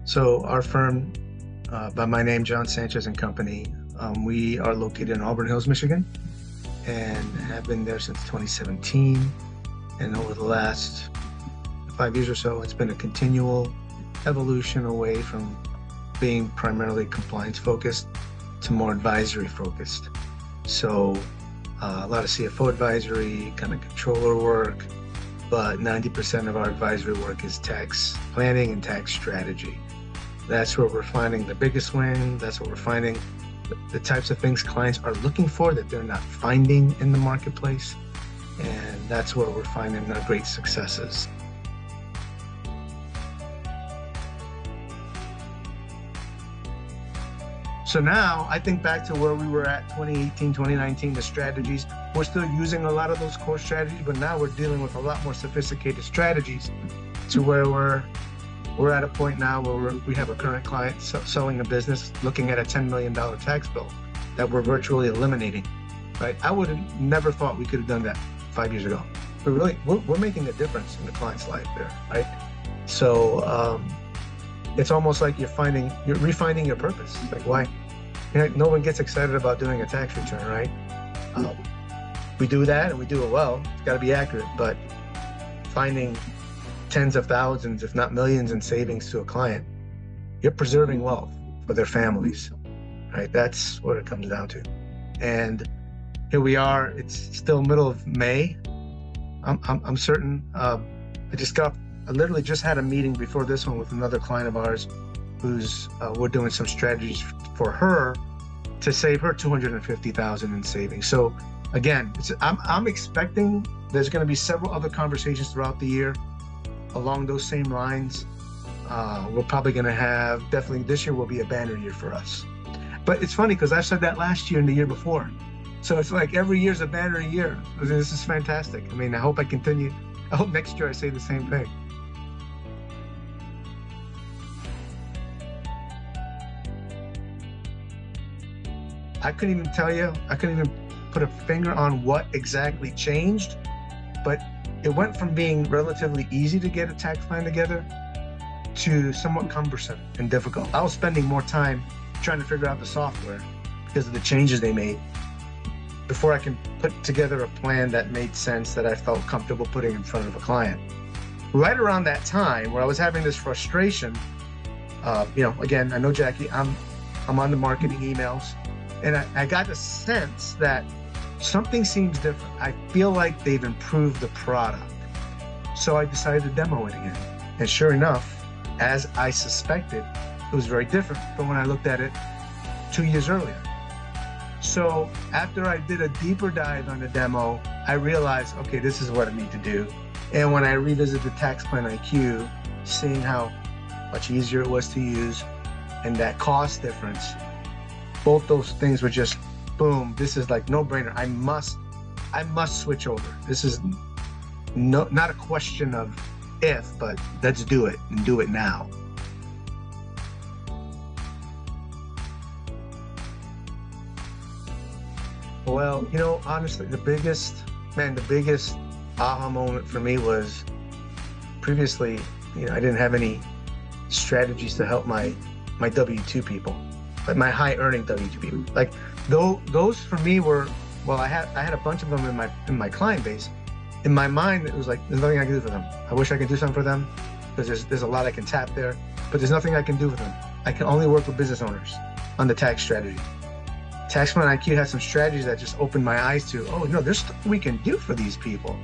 So our firm, by my name, John Sanchez and Company, we are located in Auburn Hills, Michigan, and have been there since 2017. And over the last 5 years or so, it's been a continual evolution away from being primarily compliance focused to more advisory focused. So a lot of CFO advisory, kind of controller work, but 90% of our advisory work is tax planning and tax strategy. That's where we're finding the biggest win. That's what we're finding the types of things clients are looking for that they're not finding in the marketplace. And that's where we're finding our great successes. So now I think back to where we were at 2018, 2019, the strategies. We're still using a lot of those core strategies, but now we're dealing with a lot more sophisticated strategies to where we're at a point now where we have a current client selling a business, looking at a $10 million tax bill that we're virtually eliminating, right? I would have never thought we could have done that 5 years ago. But really, we're making a difference in the client's life there, right? So it's almost like you're refining your purpose. Like why? No one gets excited about doing a tax return, right? We do that and we do it well. It's got to be accurate, but finding tens of thousands, if not millions in savings to a client, you're preserving wealth for their families, right? That's what it comes down to. And here we are, it's still middle of May. I'm certain, I literally just had a meeting before this one with another client of ours who's, we're doing some strategies for her to save her $250,000 in savings. So again, I'm expecting there's gonna be several other conversations throughout the year along those same lines. We're probably going to have, definitely this year will be a banner year for us. But it's funny because I said that last year and the year before. So it's like every year's a banner year. This is fantastic. I mean, I hope I continue. I hope next year I say the same thing. I couldn't even put a finger on what exactly changed, but it went from being relatively easy to get a tax plan together to somewhat cumbersome and difficult. I was spending more time trying to figure out the software because of the changes they made before I can put together a plan that made sense, that I felt comfortable putting in front of a client. Right around that time where I was having this frustration, again, I know Jackie, I'm on the marketing emails, and I got the sense that something seems different. I feel like they've improved the product. So I decided to demo it again. And sure enough, as I suspected, it was very different from when I looked at it 2 years earlier. So after I did a deeper dive on the demo, I realized, okay, this is what I need to do. And when I revisited the TaxPlanIQ, seeing how much easier it was to use and that cost difference, both those things were just boom, this is like no brainer. I must switch over. This is not a question of if, but let's do it and do it now. Well, honestly, the biggest aha moment for me was previously, I didn't have any strategies to help my W-2 people, like my high earning W-2 people. Like those for me were, well, I had a bunch of them in my client base. In my mind, it was like, there's nothing I can do for them. I wish I could do something for them because there's a lot I can tap there, but there's nothing I can do for them. I can only work with business owners on the tax strategy. TaxPlanIQ has some strategies that just opened my eyes to, there's stuff we can do for these people,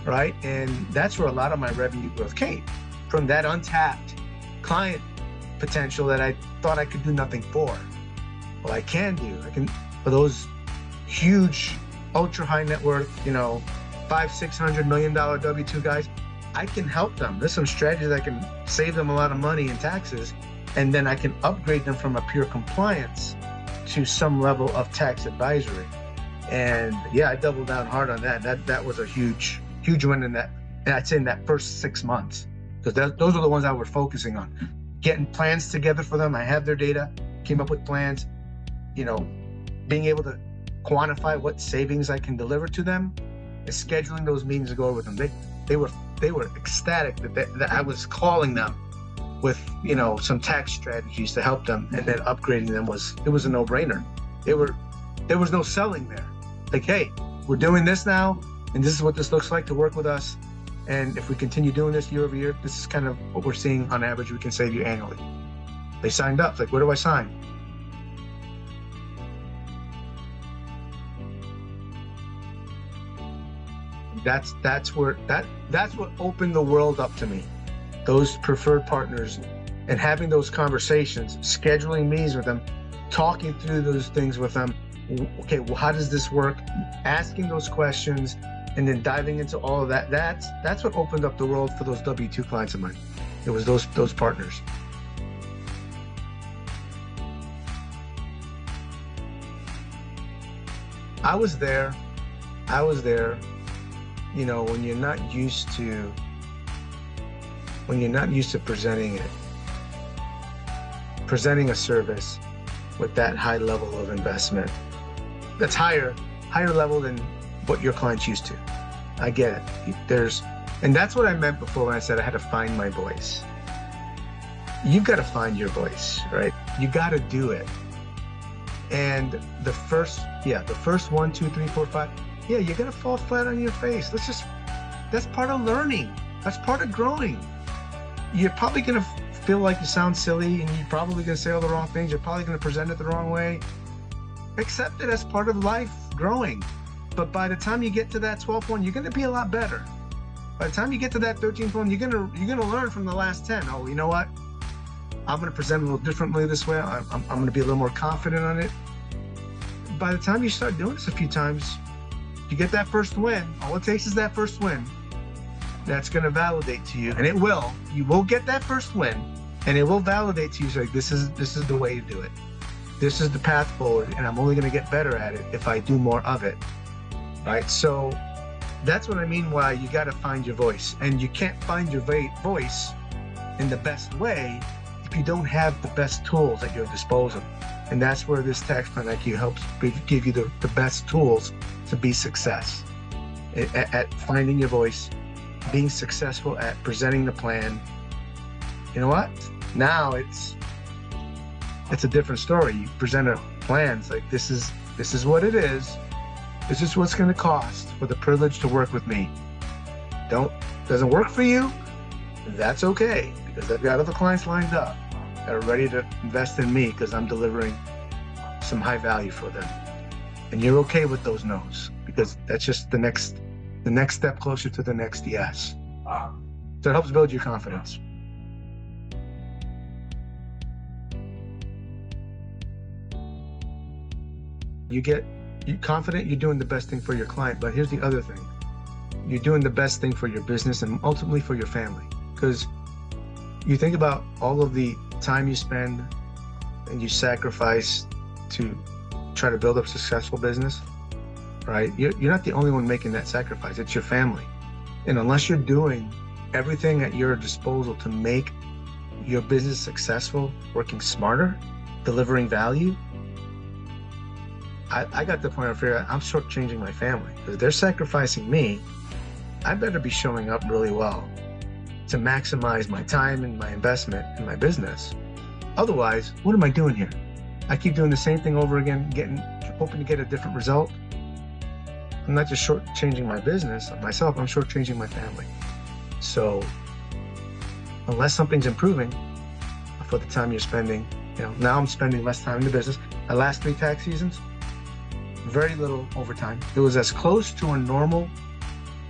right? And that's where a lot of my revenue growth came, from that untapped client potential that I thought I could do nothing for. Well, I can for those huge, ultra high net worth, $500-600 million W-2 guys, I can help them. There's some strategies that can save them a lot of money in taxes, and then I can upgrade them from a pure compliance to some level of tax advisory. And yeah, I doubled down hard on that. That was a huge win in that. And I'd say in that first 6 months, because those are the ones I was focusing on. Getting plans together for them. I have their data, came up with plans, being able to quantify what savings I can deliver to them, and scheduling those meetings to go over with them. They were ecstatic that I was calling them with, some tax strategies to help them, and then upgrading them was a no-brainer. There was no selling there. Like, hey, we're doing this now, and this is what this looks like to work with us. And if we continue doing this year over year, this is kind of what we're seeing on average we can save you annually. They signed up. It's like, where do I sign? That's what opened the world up to me. Those preferred partners and having those conversations, scheduling meetings with them, talking through those things with them. Okay, well, how does this work? Asking those questions and then diving into all of that. That's what opened up the world for those W-2 clients of mine. It was those partners. I was there, when you're not used to presenting a service with that high level of investment. That's higher level than what your client's used to. I get it. And that's what I meant before when I said I had to find my voice. You've got to find your voice, right? You got to do it. And the first 1, 2, 3, 4, 5, you're gonna fall flat on your face. That's part of learning. That's part of growing. You're probably gonna feel like you sound silly, and you're probably gonna say all the wrong things. You're probably gonna present it the wrong way. Accept it as part of life, growing. But by the time you get to that 12th one, you're gonna be a lot better. By the time you get to that 13th one, you're gonna learn from the last 10. Oh, you know what? I'm gonna present a little differently this way. I'm gonna be a little more confident on it. By the time you start doing this a few times, you get that first win. All it takes is that first win. That's gonna validate to you, and it will. You will get that first win, and it will validate to you. So like, this is the way to do it. This is the path forward, and I'm only gonna get better at it if I do more of it. Right? So that's what I mean why you gotta find your voice. And you can't find your voice in the best way if you don't have the best tools at your disposal. And that's where this TaxPlanIQ helps give you the best tools to be success at finding your voice, being successful at presenting the plan. You know what? Now it's a different story. You present a plan. It's like, this is what it is. This is what's going to cost for the privilege to work with me. Doesn't work for you? That's okay, because I've got other clients lined up that are ready to invest in me because I'm delivering some high value for them. And you're okay with those no's, because that's just the next step closer to the next yes. So it helps build your confidence. You're confident you're doing the best thing for your client, but here's the other thing. You're doing the best thing for your business and ultimately for your family. Because you think about all of the time you spend and you sacrifice to try to build up a successful business, right? You're not the only one making that sacrifice. It's your family. And unless you're doing everything at your disposal to make your business successful, working smarter, delivering value, I got to the point of fear, I'm shortchanging my family. Because they're sacrificing me, I better be showing up really well to maximize my time and my investment in my business. Otherwise, what am I doing here? I keep doing the same thing over again, hoping to get a different result. I'm not just shortchanging my business, myself, I'm shortchanging my family. So unless something's improving for the time you're spending, now I'm spending less time in the business. The last 3 tax seasons, very little overtime. It was as close to a normal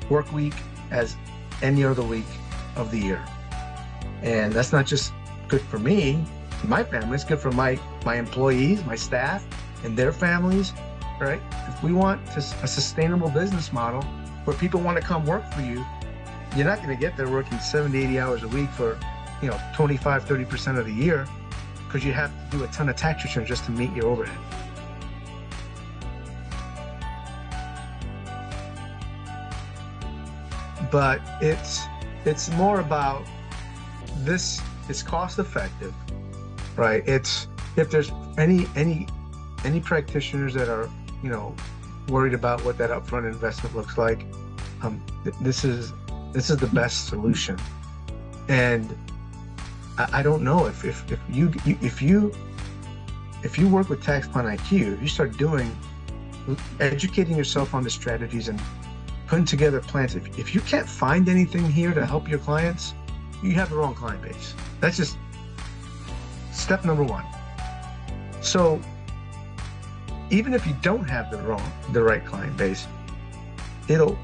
work week as any other week of the year. And that's not just good for me, my family, it's good for my employees, my staff, and their families, right? If we want a sustainable business model where people want to come work for you, you're not going to get there working 70, 80 hours a week for, 25, 30% of the year, because you have to do a ton of tax returns just to meet your overhead. But it's more about this is cost effective, right? It's, if there's any practitioners that are, worried about what that upfront investment looks like, this is the best solution. And I don't know if you work with TaxPlanIQ, if you start educating yourself on the strategies and putting together plans, if you can't find anything here to help your clients, you have the wrong client base. That's just step number one. So even if you don't have the right client base, it'll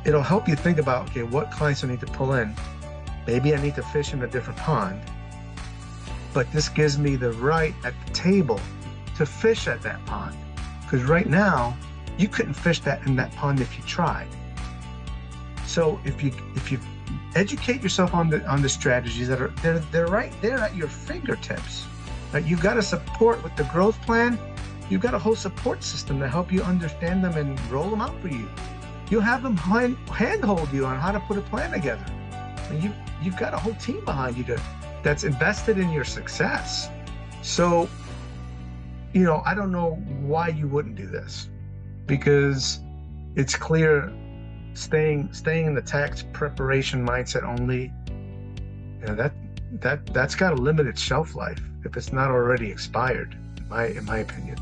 help you think about, okay, what clients I need to pull in. Maybe I need to fish in a different pond, but this gives me the right at the table to fish at that pond. Because right now, you couldn't fish in that pond if you tried. So if you educate yourself on the strategies that they're right there at your fingertips. Right? You've got a support with the growth plan. You've got a whole support system to help you understand them and roll them out for you. You'll have them handhold you on how to put a plan together. And you've got a whole team behind you that's invested in your success. So, I don't know why you wouldn't do this, because it's clear staying in the tax preparation mindset only, that's got a limited shelf life if it's not already expired, in my opinion.